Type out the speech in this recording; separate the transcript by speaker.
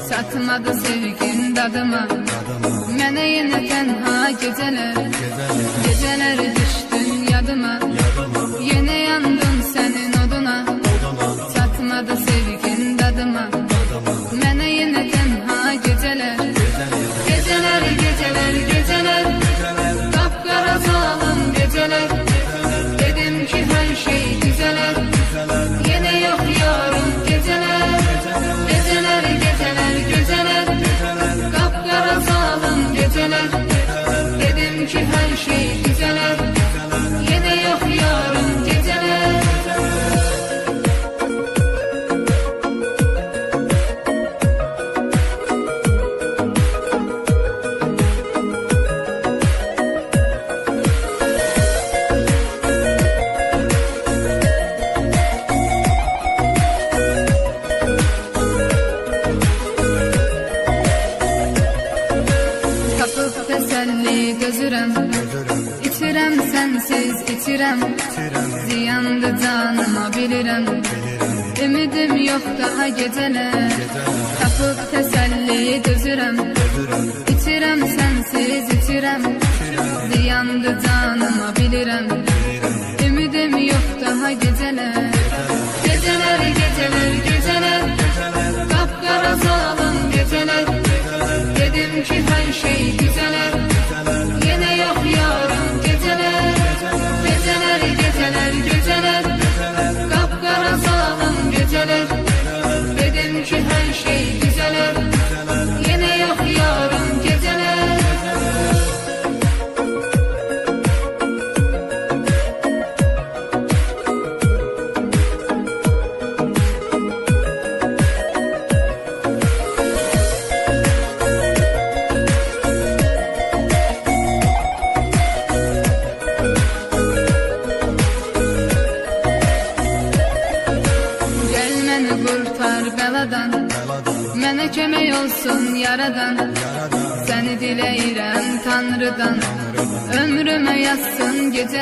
Speaker 1: Çatmadı sevgin dadıma. Mənə yenə tənha gecələr düşdün yadıma. Yenə yandım sənin oduna. Çatmadı sevgin dadıma. Mənə yenə tənha gecələr. Gecələr qapqara zalım gecələr. Dedim ki hər şey düzələr. Yenə yox yarım gecələr. Gecələr qapqara zalım gecələr. Dedim ki hər şey düzələr. Yenə yox yarım gecələr. Tapıb təsəlli gözürəm, İçirəm sənsiz içirəm. Ziyandı canıma bilirəm. Ümidim yox daha gecələr. Tapıb təsəlli gözürəm, İçirəm sənsiz içirəm. Ziyandı canıma bilirəm. Ümidim yox daha gecələr. Gecələr qapqara zalım gecələr. Dedim ki hər şey düzələr. Yenə yox yarım gecələr. Gecələr qapqara zalım gecələr. Dedim ki hər şey düzələr. Yenə yox yarım gecələr. Qurtar bəladan, mənə kömək olsun yaradan. Səni diləyirəm Tanrıdan, ömrümə yazsın gecə.